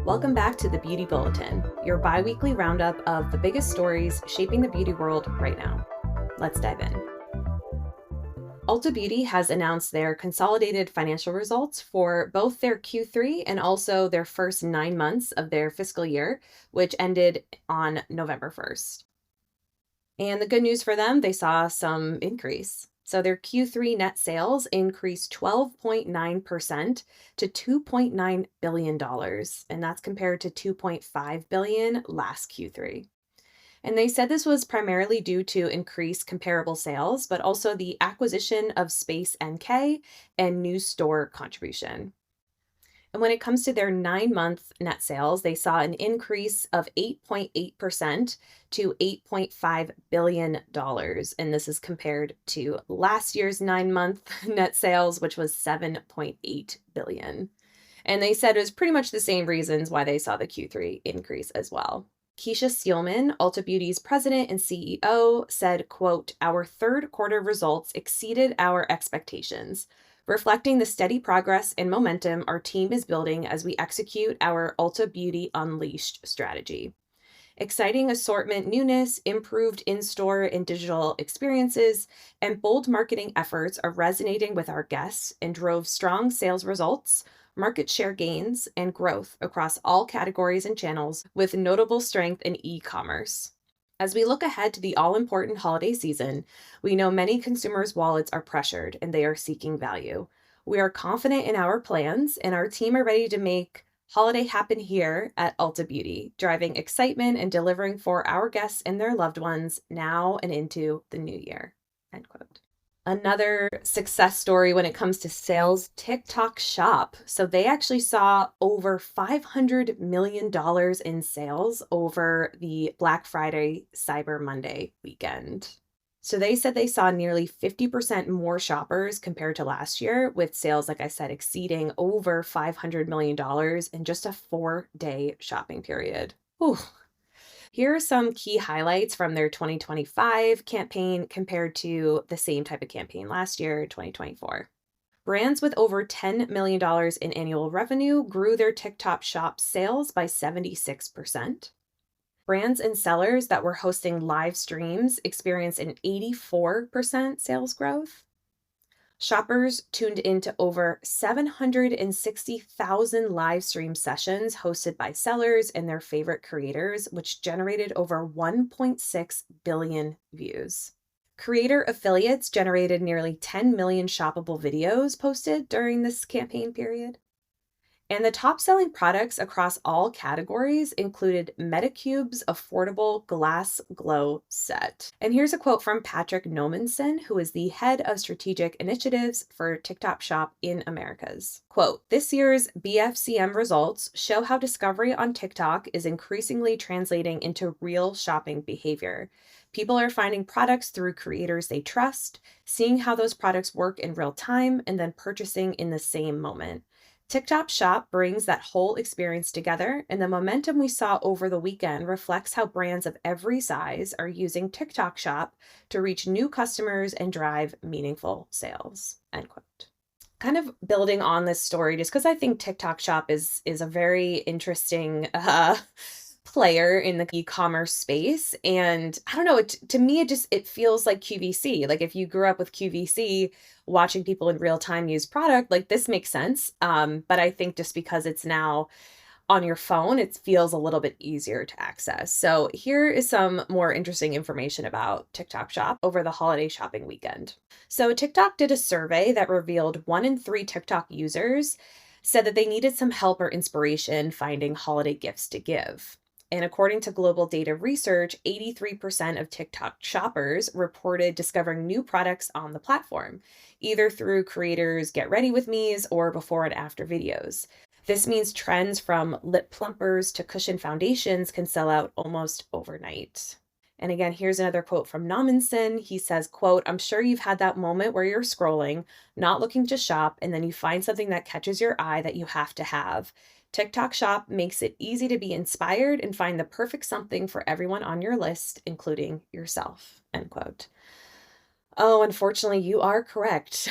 Welcome back to the Beauty Bulletin, your biweekly roundup of the biggest stories shaping the beauty world right now. Let's dive in. Ulta Beauty has announced their consolidated financial results for both their Q3 and also their first 9 months of their fiscal year, which ended on November 1st. And the good news for them, they saw some increase. So their Q3 net sales increased 12.9% to $2.9 billion, and that's compared to $2.5 billion last Q3. And they said this was primarily due to increased comparable sales, but also the acquisition of Space NK and new store contribution. And when it comes to their 9-month net sales, they saw an increase of 8.8% to $8.5 billion. And this is compared to last year's 9-month net sales, which was $7.8 billion. And they said it was pretty much the same reasons why they saw the Q3 increase as well. Keisha Steelman, Ulta Beauty's president and CEO, said, quote, "Our third quarter results exceeded our expectations, reflecting the steady progress and momentum our team is building as we execute our Ulta Beauty Unleashed strategy. Exciting assortment newness, improved in-store and digital experiences, and bold marketing efforts are resonating with our guests and drove strong sales results, market share gains, and growth across all categories and channels, with notable strength in e-commerce. As we look ahead to the all-important holiday season, we know many consumers' wallets are pressured and they are seeking value. We are confident in our plans, and our team are ready to make holiday happen here at Ulta Beauty, driving excitement and delivering for our guests and their loved ones now and into the new year." End quote. Another success story when it comes to sales, TikTok Shop. So they actually saw over $500 million in sales over the Black Friday, Cyber Monday weekend. So they said they saw nearly 50% more shoppers compared to last year, with sales, like I said, exceeding over $500 million in just a 4-day shopping period. Whew. Here are some key highlights from their 2025 campaign compared to the same type of campaign last year, 2024. Brands with over $10 million in annual revenue grew their TikTok Shop sales by 76%. Brands and sellers that were hosting live streams experienced an 84% sales growth. Shoppers tuned into over 760,000 live stream sessions hosted by sellers and their favorite creators, which generated over 1.6 billion views. Creator affiliates generated nearly 10 million shoppable videos posted during this campaign period. And the top-selling products across all categories included Medicube's affordable glass glow set. And here's a quote from Patrick Nomenson, who is the head of strategic initiatives for TikTok Shop in Americas. Quote, "This year's BFCM results show how discovery on TikTok is increasingly translating into real shopping behavior. People are finding products through creators they trust, seeing how those products work in real time, and then purchasing in the same moment. TikTok Shop brings that whole experience together, and the momentum we saw over the weekend reflects how brands of every size are using TikTok Shop to reach new customers and drive meaningful sales." End quote. Kind of building on this story, just because I think TikTok Shop is a very interesting player in the e-commerce space. And I don't know, to me, it feels like QVC. Like if you grew up with QVC, watching people in real time use product, like this makes sense. But I think just because it's now on your phone, it feels a little bit easier to access. So here is some more interesting information about TikTok Shop over the holiday shopping weekend. So TikTok did a survey that revealed 1 in 3 TikTok users said that they needed some help or inspiration finding holiday gifts to give. And according to global data research, 83% of TikTok shoppers reported discovering new products on the platform, either through creators' Get Ready With Me's or before and after videos. This means trends from lip plumpers to cushion foundations can sell out almost overnight. And again, here's another quote from Nomenson. He says, quote, "I'm sure you've had that moment where you're scrolling, not looking to shop, and then you find something that catches your eye that you have to have. TikTok Shop makes it easy to be inspired and find the perfect something for everyone on your list, including yourself." End quote. Oh, unfortunately, you are correct.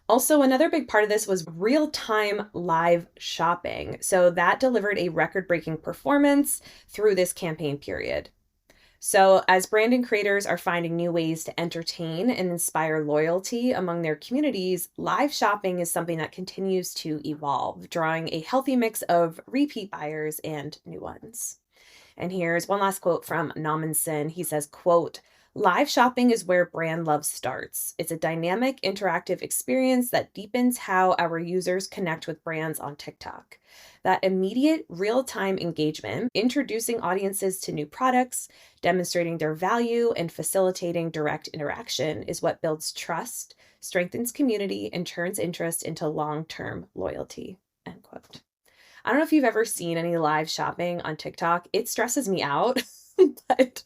Also, another big part of this was real-time live shopping. So that delivered a record-breaking performance through this campaign period. So, as brand and creators are finding new ways to entertain and inspire loyalty among their communities, live shopping is something that continues to evolve, drawing a healthy mix of repeat buyers and new ones. And here's one last quote from Nommensen. He says, quote, "Live shopping is where brand love starts. It's a dynamic, interactive experience that deepens how our users connect with brands on TikTok. That immediate, real-time engagement, introducing audiences to new products, demonstrating their value, and facilitating direct interaction is what builds trust, strengthens community, and turns interest into long-term loyalty." End quote. I don't know if you've ever seen any live shopping on TikTok. It stresses me out, but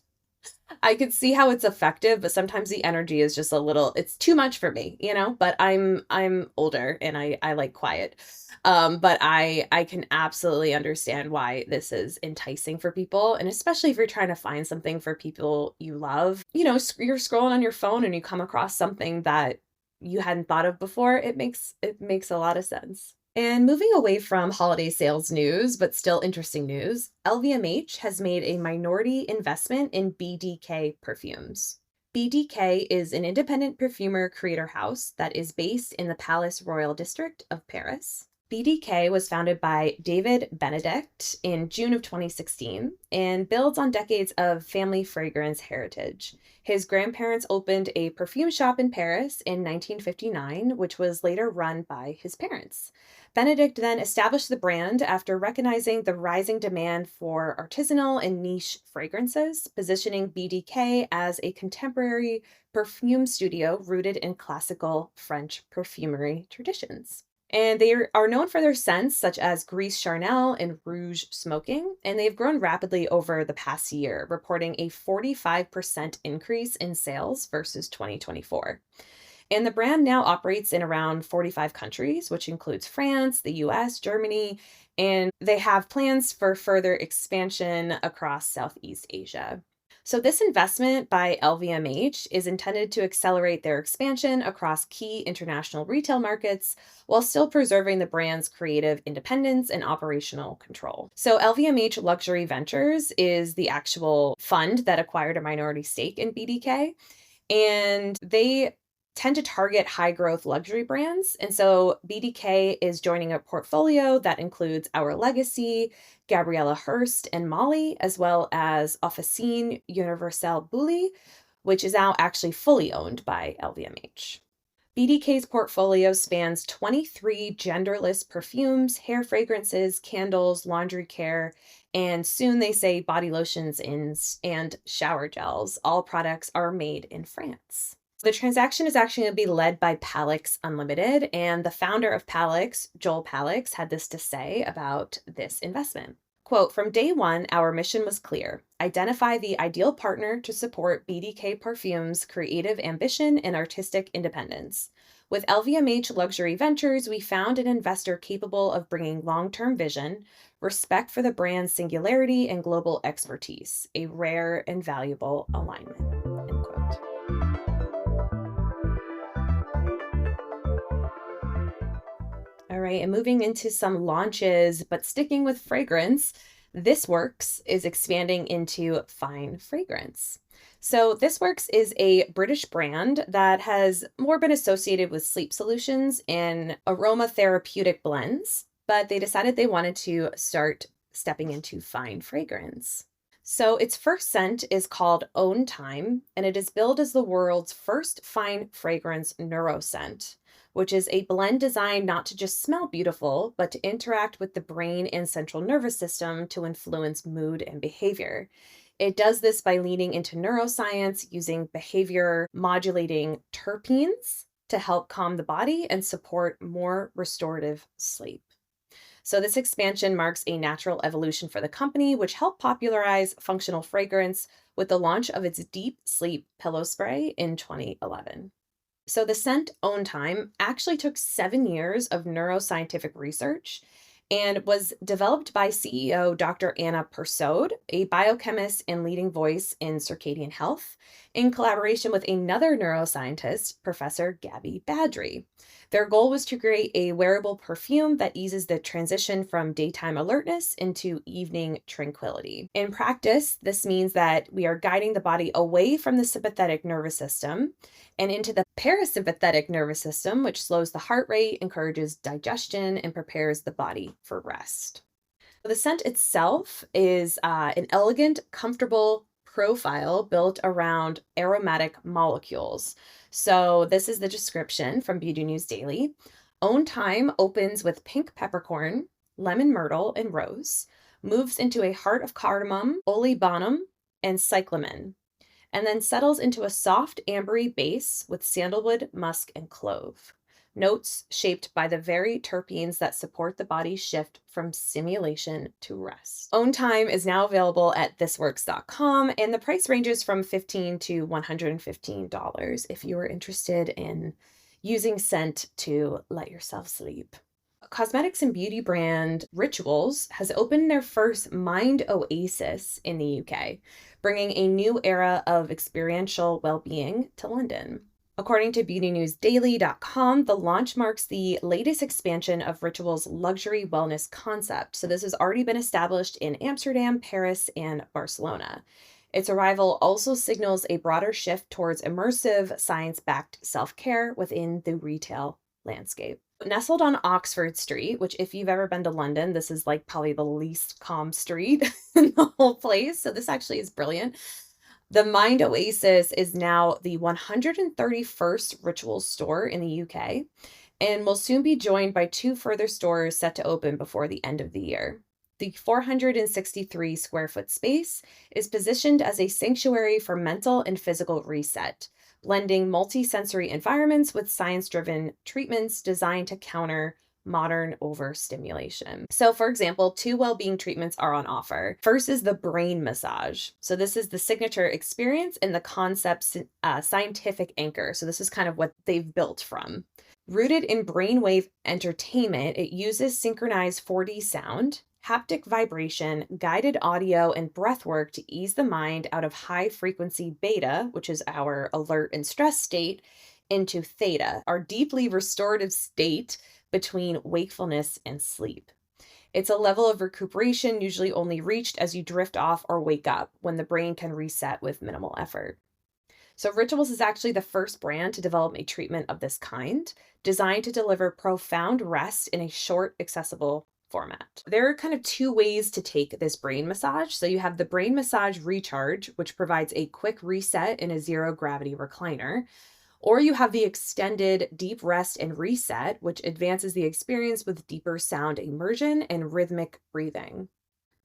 I could see how it's effective, but sometimes the energy is just a little, it's too much for me, but I'm older and I like quiet. But I can absolutely understand why this is enticing for people. And especially if you're trying to find something for people you love, you're scrolling on your phone and you come across something that you hadn't thought of before. It makes a lot of sense. And moving away from holiday sales news, but still interesting news, LVMH has made a minority investment in BDK perfumes. BDK is an independent perfumer creator house that is based in the Palace Royal District of Paris. BDK was founded by David Benedict in June of 2016 and builds on decades of family fragrance heritage. His grandparents opened a perfume shop in Paris in 1959, which was later run by his parents. Benedict then established the brand after recognizing the rising demand for artisanal and niche fragrances, positioning BDK as a contemporary perfume studio rooted in classical French perfumery traditions. And they are known for their scents such as Gris Charnel and Rouge Smoking, and they've grown rapidly over the past year, reporting a 45% increase in sales versus 2024. And the brand now operates in around 45 countries, which includes France, the US, Germany, and they have plans for further expansion across Southeast Asia. So this investment by LVMH is intended to accelerate their expansion across key international retail markets while still preserving the brand's creative independence and operational control. So LVMH Luxury Ventures is the actual fund that acquired a minority stake in BDK, and they tend to target high growth luxury brands. And so BDK is joining a portfolio that includes Our Legacy, Gabriela Hearst and Molly, as well as Officine Universelle Bullie, which is now actually fully owned by LVMH. BDK's portfolio spans 23 genderless perfumes, hair fragrances, candles, laundry care, and soon they say body lotions and shower gels. All products are made in France. The transaction is actually going to be led by Palix Unlimited, and the founder of Palix, Joel Palix, had this to say about this investment. Quote, "From day one, our mission was clear. Identify the ideal partner to support BDK Parfum's creative ambition and artistic independence. With LVMH Luxury Ventures, we found an investor capable of bringing long-term vision, respect for the brand's singularity, and global expertise, a rare and valuable alignment." End quote. All right, and moving into some launches, but sticking with fragrance, This Works is expanding into fine fragrance. So This Works is a British brand that has more been associated with sleep solutions and aromatherapeutic blends, but they decided they wanted to start stepping into fine fragrance. So its first scent is called Own Time, and it is billed as the world's first fine fragrance neuroscent, which is a blend designed not to just smell beautiful, but to interact with the brain and central nervous system to influence mood and behavior. It does this by leaning into neuroscience using behavior modulating terpenes to help calm the body and support more restorative sleep. So this expansion marks a natural evolution for the company, which helped popularize functional fragrance with the launch of its deep sleep pillow spray in 2011. So the scent Own Time actually took 7 years of neuroscientific research and was developed by CEO Dr. Anna Persaud, a biochemist and leading voice in circadian health, in collaboration with another neuroscientist, Professor Gabby Badry. Their goal was to create a wearable perfume that eases the transition from daytime alertness into evening tranquility. In practice, this means that we are guiding the body away from the sympathetic nervous system and into the parasympathetic nervous system, which slows the heart rate, encourages digestion, and prepares the body for rest. The scent itself is an elegant, comfortable profile built around aromatic molecules. So, this is the description from Beauty News Daily. Own time opens with pink peppercorn, lemon myrtle, and rose, moves into a heart of cardamom, olibanum, and cyclamen, and then settles into a soft ambery base with sandalwood, musk, and clove. Notes shaped by the very terpenes that support the body's shift from stimulation to rest. Own time is now available at thisworks.com, and the price ranges from $15 to $115 if you are interested in using scent to let yourself sleep. Cosmetics and beauty brand Rituals has opened their first Mind Oasis in the UK, bringing a new era of experiential well-being to London. According to beautynewsdaily.com, the launch marks the latest expansion of Ritual's luxury wellness concept. So this has already been established in Amsterdam, Paris, and Barcelona. Its arrival also signals a broader shift towards immersive, science-backed self-care within the retail landscape. Nestled on Oxford Street, which if you've ever been to London, this is like probably the least calm street in the whole place. So this actually is brilliant. The Mind Oasis is now the 131st Rituals store in the UK and will soon be joined by 2 further stores set to open before the end of the year. The 463 square foot space is positioned as a sanctuary for mental and physical reset, blending multi-sensory environments with science-driven treatments designed to counter modern overstimulation. So for example, 2 well-being treatments are on offer. First is the brain massage. So this is the signature experience and the concept's scientific anchor. So this is kind of what they've built from. Rooted in brainwave entertainment, it uses synchronized 4D sound, haptic vibration, guided audio, and breath work to ease the mind out of high frequency beta, which is our alert and stress state, into theta, our deeply restorative state between wakefulness and sleep. It's a level of recuperation usually only reached as you drift off or wake up, when the brain can reset with minimal effort. So Rituals is actually the first brand to develop a treatment of this kind, designed to deliver profound rest in a short, accessible format. There are kind of 2 ways to take this brain massage. So you have the brain massage recharge, which provides a quick reset in a zero gravity recliner. Or you have the extended deep rest and reset, which advances the experience with deeper sound immersion and rhythmic breathing.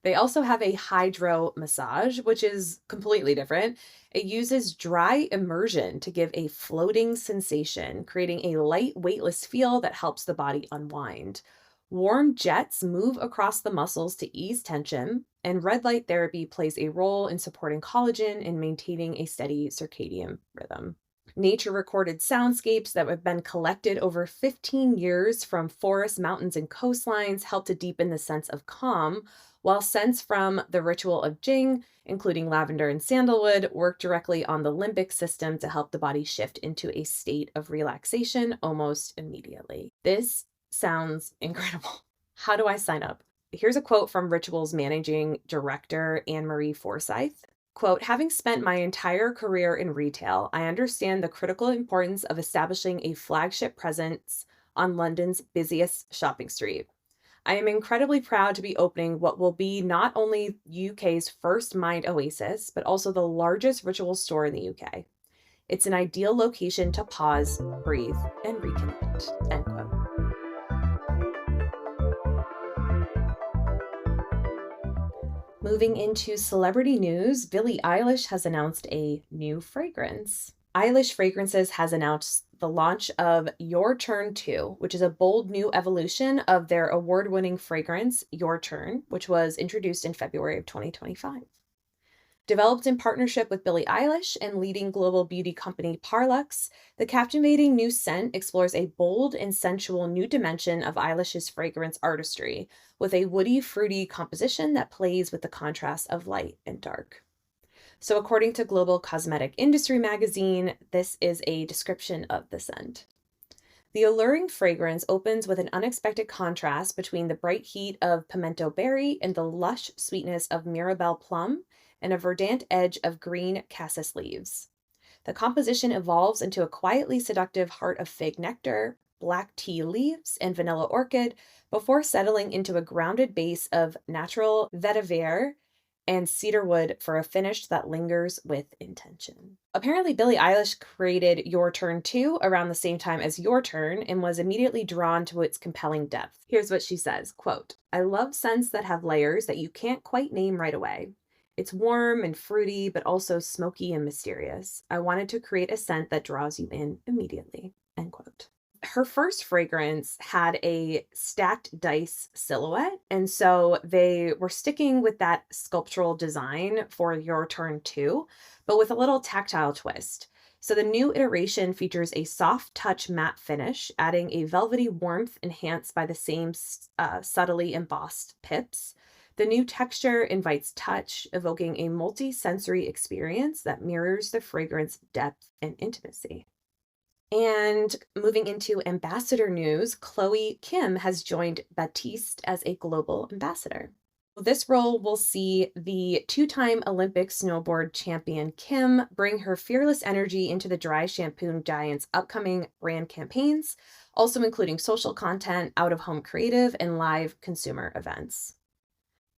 They also have a hydro massage, which is completely different. It uses dry immersion to give a floating sensation, creating a light, weightless feel that helps the body unwind. Warm jets move across the muscles to ease tension, and red light therapy plays a role in supporting collagen and maintaining a steady circadian rhythm. Nature recorded soundscapes that have been collected over 15 years from forests, mountains, and coastlines help to deepen the sense of calm, while scents from the ritual of Jing, including lavender and sandalwood, work directly on the limbic system to help the body shift into a state of relaxation almost immediately. This sounds incredible. How do I sign up? Here's a quote from Rituals Managing Director Anne-Marie Forsyth. Quote, "Having spent my entire career in retail, I understand the critical importance of establishing a flagship presence on London's busiest shopping street. I am incredibly proud to be opening what will be not only UK's first Mind Oasis, but also the largest ritual store in the UK. It's an ideal location to pause, breathe, and reconnect." End quote. Moving into celebrity news, Billie Eilish has announced a new fragrance. Eilish Fragrances has announced the launch of Your Turn 2, which is a bold new evolution of their award-winning fragrance, Your Turn, which was introduced in February of 2025. Developed in partnership with Billie Eilish and leading global beauty company Parlux, the captivating new scent explores a bold and sensual new dimension of Eilish's fragrance artistry, with a woody, fruity composition that plays with the contrast of light and dark. So according to Global Cosmetic Industry magazine, this is a description of the scent. The alluring fragrance opens with an unexpected contrast between the bright heat of pimento berry and the lush sweetness of mirabelle plum and a verdant edge of green cassis leaves. The composition evolves into a quietly seductive heart of fig nectar, black tea leaves, and vanilla orchid before settling into a grounded base of natural vetiver and cedarwood for a finish that lingers with intention. Apparently, Billie Eilish created Your Turn 2 around the same time as Your Turn and was immediately drawn to its compelling depth. Here's what she says, quote, "I love scents that have layers that you can't quite name right away. It's warm and fruity, but also smoky and mysterious. I wanted to create a scent that draws you in immediately," end quote. Her first fragrance had a stacked dice silhouette, and so they were sticking with that sculptural design for Your Turn 2, but with a little tactile twist. So the new iteration features a soft touch matte finish, adding a velvety warmth enhanced by the same subtly embossed pips. The new texture invites touch, evoking a multi-sensory experience that mirrors the fragrance depth and intimacy. And moving into ambassador news, Chloe Kim has joined Batiste as a global ambassador. This role will see the two-time Olympic snowboard champion Kim bring her fearless energy into the dry shampoo giant's upcoming brand campaigns, also including social content, out-of-home creative, and live consumer events.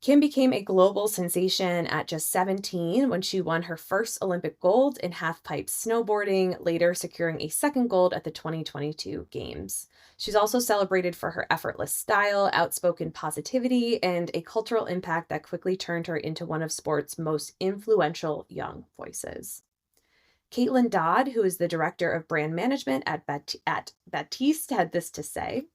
Kim became a global sensation at just 17 when she won her first Olympic gold in halfpipe snowboarding, later securing a second gold at the 2022 Games. She's also celebrated for her effortless style, outspoken positivity, and a cultural impact that quickly turned her into one of sport's most influential young voices. Caitlin Dodd, who is the director of brand management at Batiste, had this to say.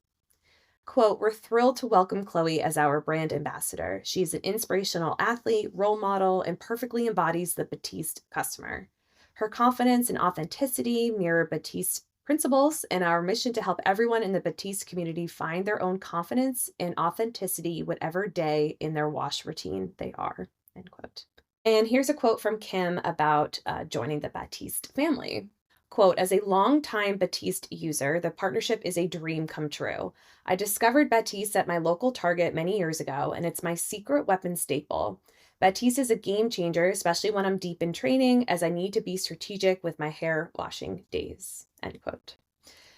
Quote, "We're thrilled to welcome Chloe as our brand ambassador. She's an inspirational athlete, role model, and perfectly embodies the Batiste customer. Her confidence and authenticity mirror Batiste principles and our mission to help everyone in the Batiste community find their own confidence and authenticity whatever day in their wash routine they are," end quote. And here's a quote from Kim about joining the Batiste family. Quote, "As a longtime Batiste user, the partnership is a dream come true. I discovered Batiste at my local Target many years ago, and it's my secret weapon staple. Batiste is a game changer, especially when I'm deep in training, as I need to be strategic with my hair washing days," end quote.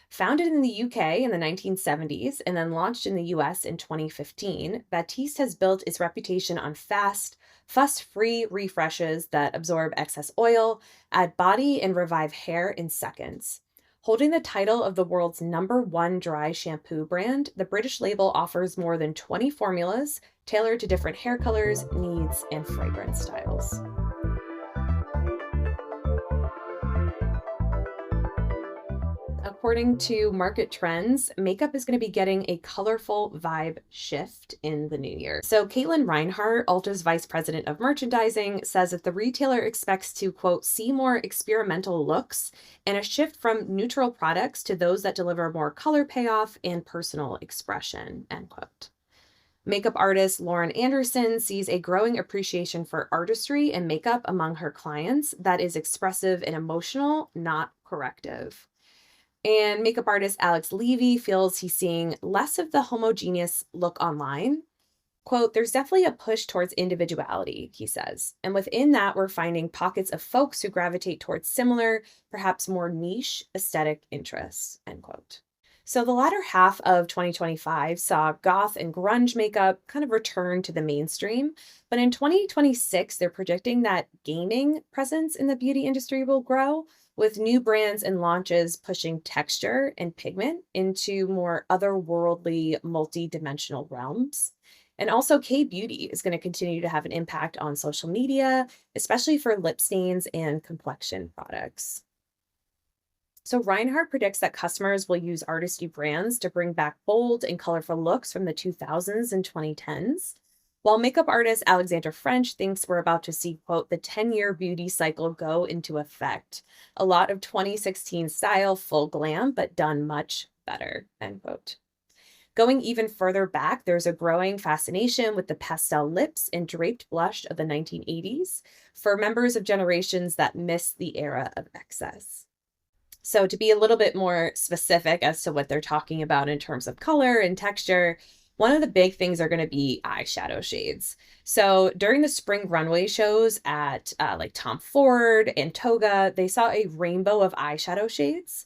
Founded in the UK in the 1970s and then launched in the US in 2015, Batiste has built its reputation on fast, fuss-free refreshes that absorb excess oil, add body, and revive hair in seconds. Holding the title of the world's #1 dry shampoo brand, the British label offers more than 20 formulas tailored to different hair colors, needs, and fragrance styles. According to market trends, makeup is going to be getting a colorful vibe shift in the new year. So Caitlin Reinhart, Ulta's vice president of merchandising, says that the retailer expects to, quote, "see more experimental looks and a shift from neutral products to those that deliver more color payoff and personal expression," end quote. Makeup artist Lauren Anderson sees a growing appreciation for artistry and makeup among her clients that is expressive and emotional, not corrective. And makeup artist Alex Levy feels he's seeing less of the homogeneous look online. Quote, "There's definitely a push towards individuality," he says. "And within that, we're finding pockets of folks who gravitate towards similar, perhaps more niche aesthetic interests," end quote. So the latter half of 2025 saw goth and grunge makeup kind of return to the mainstream. But in 2026, they're predicting that gaming presence in the beauty industry will grow, with new brands and launches pushing texture and pigment into more otherworldly, multi-dimensional realms. And also, K-beauty is going to continue to have an impact on social media, especially for lip stains and complexion products. So Reinhardt predicts that customers will use artistry brands to bring back bold and colorful looks from the 2000s and 2010s. While makeup artist Alexandra French thinks we're about to see, quote, "the 10-year beauty cycle go into effect. A lot of 2016 style, full glam, but done much better," end quote. Going even further back, there's a growing fascination with the pastel lips and draped blush of the 1980s for members of generations that miss the era of excess. So to be a little bit more specific as to what they're talking about in terms of color and texture, one of the big things are going to be eyeshadow shades. So during the spring runway shows at like Tom Ford and Toga, they saw a rainbow of eyeshadow shades.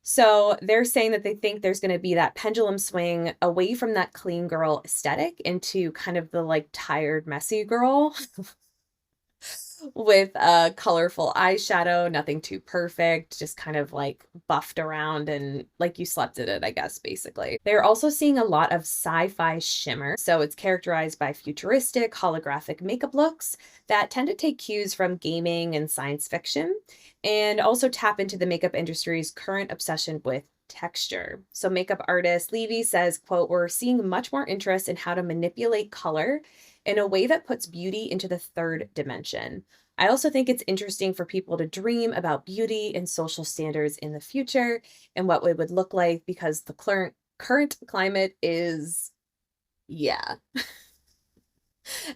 So they're saying that they think there's going to be that pendulum swing away from that clean girl aesthetic into kind of the like tired, messy girl with a colorful eyeshadow, nothing too perfect, just kind of like buffed around and like you slept in it, I guess, basically. They're also seeing a lot of sci-fi shimmer. So it's characterized by futuristic holographic makeup looks that tend to take cues from gaming and science fiction, and also tap into the makeup industry's current obsession with texture. So makeup artist Levy says, quote, "We're seeing much more interest in how to manipulate color in a way that puts beauty into the third dimension. I also think it's interesting for people to dream about beauty and social standards in the future and what it would look like because the current climate is, yeah,"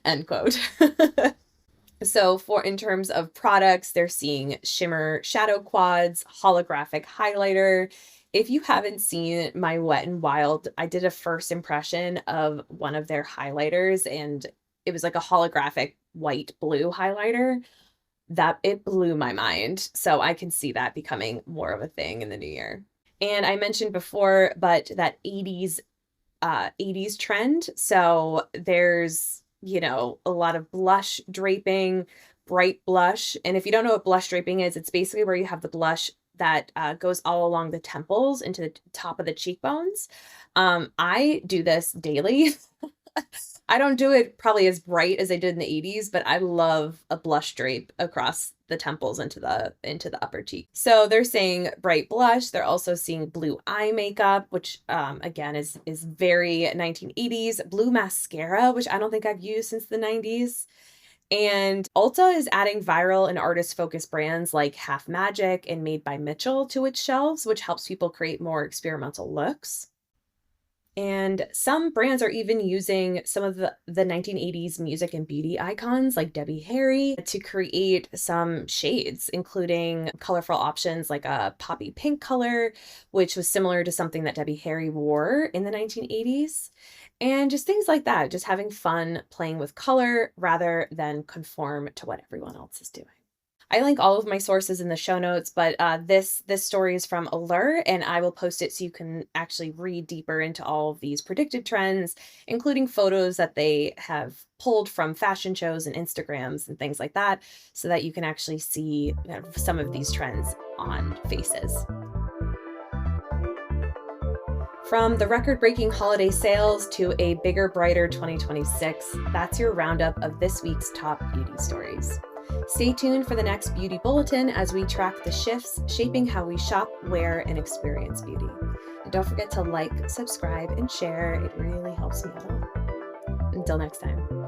end quote. So in terms of products, they're seeing shimmer shadow quads, holographic highlighter. If you haven't seen my Wet n Wild, I did a first impression of one of their highlighters, and it was like a holographic white blue highlighter that it blew my mind. So I can see that becoming more of a thing in the new year. And I mentioned before, but that 80s trend. So there's, a lot of blush draping, bright blush. And if you don't know what blush draping is, it's basically where you have the blush that goes all along the temples into the top of the cheekbones. I do this daily. I don't do it probably as bright as I did in the 80s, but I love a blush drape across the temples into the upper cheek. So they're saying bright blush. They're also seeing blue eye makeup, which again is very 1980s. Blue mascara, which I don't think I've used since the 90s. And Ulta is adding viral and artist-focused brands like Half Magic and Made by Mitchell to its shelves, which helps people create more experimental looks. And some brands are even using some of the 1980s music and beauty icons like Debbie Harry to create some shades, including colorful options like a poppy pink color, which was similar to something that Debbie Harry wore in the 1980s. And just things like that, just having fun playing with color rather than conform to what everyone else is doing. I link all of my sources in the show notes, but this story is from Allure, and I will post it so you can actually read deeper into all of these predicted trends, including photos that they have pulled from fashion shows and Instagrams and things like that, so that you can actually see some of these trends on faces. From the record-breaking holiday sales to a bigger, brighter 2026, that's your roundup of this week's top beauty stories. Stay tuned for the next Beauty Bulletin as we track the shifts shaping how we shop, wear, and experience beauty. And don't forget to like, subscribe, and share. It really helps me out a lot. Until next time.